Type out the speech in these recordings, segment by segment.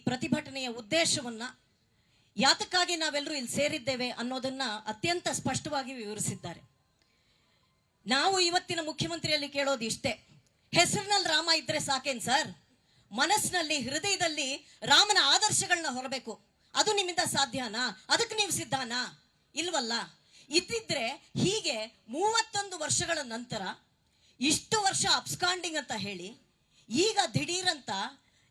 ಪ್ರತಿಭಟನೆಯ ಉದ್ದೇಶವನ್ನ, ಯಾತಕ್ಕಾಗಿ ನಾವೆಲ್ಲರೂ ಇಲ್ಲಿ ಸೇರಿದ್ದೇವೆ ಅನ್ನೋದನ್ನ ಅತ್ಯಂತ ಸ್ಪಷ್ಟವಾಗಿ ವಿವರಿಸಿದ್ದಾರೆ. ನಾವು ಇವತ್ತಿನ ಮುಖ್ಯಮಂತ್ರಿಯಲ್ಲಿ ಕೇಳೋದು ಇಷ್ಟೇ, ಹೆಸರಿನಲ್ಲಿ ರಾಮ ಇದ್ರೆ ಸಾಕೇನ್ ಸರ್? ಮನಸ್ಸಿನಲ್ಲಿ, ಹೃದಯದಲ್ಲಿ ರಾಮನ ಆದರ್ಶಗಳನ್ನ ಹೊರಬೇಕು. ಅದು ನಿಮ್ಮಿಂದ ಸಾಧ್ಯನಾ? ಅದಕ್ಕೆ ನೀವು ಸಿದ್ಧನಾ? ಇಲ್ವಲ್ಲ. ಇದ್ದಿದ್ರೆ ಹೀಗೆ 31 ವರ್ಷಗಳ ನಂತರ ಇಷ್ಟು ವರ್ಷ ಅಬ್ಸ್ಕಾಂಡಿಂಗ್ ಅಂತ ಹೇಳಿ ಈಗ ದಿಢೀರಂತ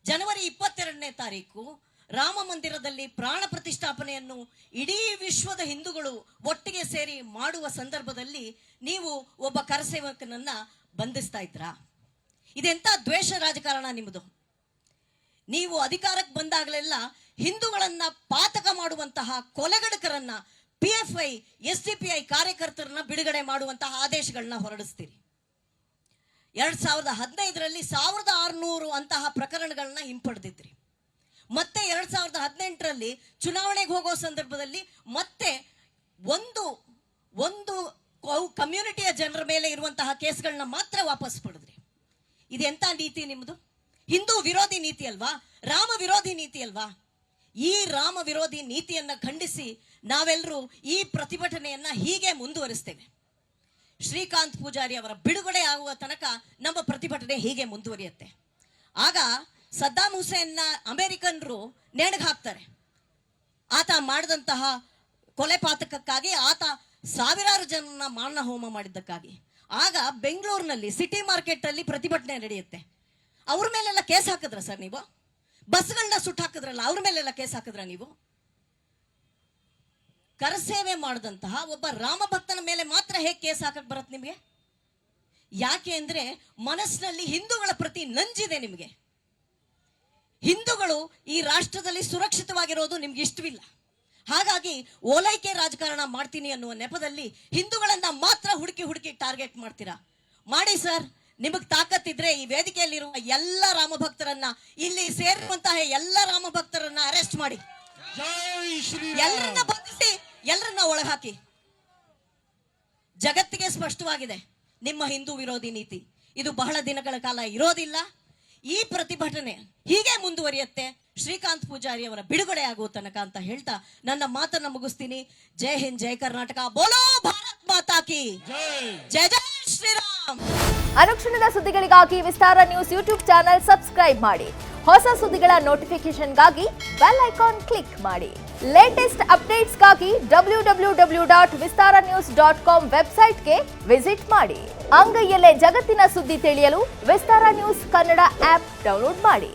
ಜನವರಿ 22ನೇ ತಾರೀಕು ರಾಮ ಮಂದಿರದಲ್ಲಿ ಪ್ರಾಣ ಪ್ರತಿಷ್ಠಾಪನೆಯನ್ನು ಇಡೀ ವಿಶ್ವದ ಹಿಂದೂಗಳು ಒಟ್ಟಿಗೆ ಸೇರಿ ಮಾಡುವ ಸಂದರ್ಭದಲ್ಲಿ ನೀವು ಒಬ್ಬ ಕರಸೇವಕನನ್ನ ಬಂಧಿಸ್ತಾ ಇದ್ರಾ? ಇದೆಂತ ದ್ವೇಷ ರಾಜಕಾರಣ ನಿಮ್ಮದು? ನೀವು ಅಧಿಕಾರಕ್ಕೆ ಬಂದಾಗಲೆಲ್ಲ ಹಿಂದೂಗಳನ್ನ ಪಾತಕ ಮಾಡುವಂತಹ ಕೊಲೆಗಡಕರನ್ನ, PFI, SDPI ಕಾರ್ಯಕರ್ತರನ್ನ ಬಿಡುಗಡೆ ಮಾಡುವಂತಹ ಆದೇಶಗಳನ್ನ ಹೊರಡಿಸ್ತೀರಿ. 2015ರಲ್ಲಿ 1600 ಅಂತಹ ಪ್ರಕರಣಗಳನ್ನ ಹಿಂಪಡೆದಿದ್ರಿ. ಮತ್ತೆ 2018ರಲ್ಲಿ ಚುನಾವಣೆಗೆ ಹೋಗೋ ಸಂದರ್ಭದಲ್ಲಿ ಮತ್ತೆ ಒಂದು ಕಮ್ಯುನಿಟಿಯ ಜನರ ಮೇಲೆ ಇರುವಂತಹ ಕೇಸ್ಗಳನ್ನ ಮಾತ್ರ ವಾಪಸ್ ಪಡೆದ್ರಿ. ಇದೆಂತ ನೀತಿ ನಿಮ್ದು? ಹಿಂದೂ ವಿರೋಧಿ ನೀತಿ ಅಲ್ವಾ? ರಾಮ ವಿರೋಧಿ ನೀತಿ ಅಲ್ವಾ? ಈ ರಾಮ ವಿರೋಧಿ ನೀತಿಯನ್ನ ಖಂಡಿಸಿ ನಾವೆಲ್ಲರೂ ಈ ಪ್ರತಿಭಟನೆಯನ್ನ ಹೀಗೆ ಮುಂದುವರಿಸ್ತೇವೆ. ಶ್ರೀಕಾಂತ್ ಪೂಜಾರಿ ಅವರ ಬಿಡುಗಡೆ ಆಗುವ ತನಕ ನಮ್ಮ ಪ್ರತಿಭಟನೆ ಹೀಗೆ ಮುಂದುವರಿಯುತ್ತೆ. ಆಗ ಸದ್ದಾಂ ಹುಸೇನ್ನ ಅಮೆರಿಕನ್ರು ನೇಣಿಗೆ ಹಾಕ್ತಾರೆ. ಆತ ಮಾಡಿದಂತಹ ಕೊಲೆ ಪಾತಕಕ್ಕಾಗಿ, ಆತ ಸಾವಿರಾರು ಜನರನ್ನ ಮಾರಣ ಹೋಮ ಮಾಡಿದ್ದಕ್ಕಾಗಿ. ಆಗ ಬೆಂಗಳೂರಿನಲ್ಲಿ ಸಿಟಿ ಮಾರ್ಕೆಟ್ ಅಲ್ಲಿ ಪ್ರತಿಭಟನೆ ನಡೆಯುತ್ತೆ. ಅವ್ರ ಮೇಲೆಲ್ಲ ಕೇಸ್ ಹಾಕಿದ್ರ ಸರ್ ನೀವು? ಬಸ್ಗಳನ್ನ ಸುಟ್ಟು ಹಾಕಿದ್ರಲ್ಲ, ಅವ್ರ ಮೇಲೆಲ್ಲ ಕೇಸ್ ಹಾಕಿದ್ರ ನೀವು? ಕರಸೇವೆ ಮಾಡಿದಂತಹ ಒಬ್ಬ ರಾಮ ಭಕ್ತನ ಮೇಲೆ ಮಾತ್ರ ಹೇಗೆ ಕೇಸ್ ಹಾಕಕ್ ಬರತ್ ನಿಮ್ಗೆ? ಯಾಕೆ ಅಂದ್ರೆ ಮನಸ್ಸಿನಲ್ಲಿ ಹಿಂದೂಗಳ ಪ್ರತಿ ನಂಜಿದೆ ನಿಮ್ಗೆ. ಹಿಂದೂಗಳು ಈ ರಾಷ್ಟ್ರದಲ್ಲಿ ಸುರಕ್ಷಿತವಾಗಿರೋದು ನಿಮ್ಗೆ ಇಷ್ಟವಿಲ್ಲ. ಹಾಗಾಗಿ ಓಲೈಕೆ ರಾಜಕಾರಣ ಮಾಡ್ತೀನಿ ಅನ್ನುವ ನೆಪದಲ್ಲಿ ಹಿಂದೂಗಳನ್ನ ಮಾತ್ರ ಹುಡುಕಿ ಟಾರ್ಗೆಟ್ ಮಾಡ್ತೀರಾ. ಮಾಡಿ ಸರ್, ನಿಮಗ್ ತಾಕತ್ತಿದ್ರೆ ಈ ವೇದಿಕೆಯಲ್ಲಿರುವ ಎಲ್ಲ ರಾಮ ಭಕ್ತರನ್ನ, ಇಲ್ಲಿ ಸೇರಿರುವಂತಹ ಎಲ್ಲ ರಾಮ ಭಕ್ತರನ್ನ ಅರೆಸ್ಟ್ ಮಾಡಿ, ಎಲ್ಲರನ್ನ ಬಂಧಿಸಿ, ಎಲ್ಲರನ್ನ ಒಳಗಾಕಿ. ಜಗತ್ತಿಗೆ ಸ್ಪಷ್ಟವಾಗಿದೆ ನಿಮ್ಮ ಹಿಂದೂ ವಿರೋಧಿ ನೀತಿ. ಇದು ಬಹಳ ದಿನಗಳ ಕಾಲ ಇರೋದಿಲ್ಲ. ಈ ಪ್ರತಿಭಟನೆ ಹೀಗೆ ಮುಂದುವರಿಯುತ್ತೆ ಶ್ರೀಕಾಂತ್ ಪೂಜಾರಿ ಅವರ ಬಿಡುಗಡೆ ಆಗುವ ತನಕ ಅಂತ ಹೇಳ್ತಾ ನನ್ನ ಮಾತನ್ನ ಮುಗಿಸ್ತೀನಿ. ಜೈ ಹಿಂದ್, ಜೈ ಕರ್ನಾಟಕ, ಬೋಲೋ ಭಾರತ್ ಮಾತಾ ಕಿ ಜೈ, ಜೈ ಶ್ರೀರಾಮ್. ಅನುಕ್ಷಣದ ಸುದ್ದಿಗಳಿಗಾಗಿ ವಿಸ್ತಾರ ನ್ಯೂಸ್ ಯೂಟ್ಯೂಬ್ ಚಾನೆಲ್ ಸಬ್ಸ್ಕ್ರೈಬ್ ಮಾಡಿ. ಹೊಸ ಸುದ್ದಿಗಳ ನೋಟಿಫಿಕೇಶನ್ಗಾಗಿ ಬೆಲ್ ಐಕಾನ್ ಕ್ಲಿಕ್ ಮಾಡಿ. ಲೇಟೆಸ್ಟ್ ಅಪ್ಡೇಟ್ಸ್ಗಾಗಿ www.vistaranews.com ವೆಬ್ಸೈಟ್ಗೆ ವಿಸಿಟ್ ಮಾಡಿ. ಅಂಗೈಯಲ್ಲೇ ಜಗತ್ತಿನ ಸುದ್ದಿ ತಿಳಿಯಲು ವಿಸ್ತಾರ ನ್ಯೂಸ್ ಕನ್ನಡ ಆಪ್ ಡೌನ್ಲೋಡ್ ಮಾಡಿ.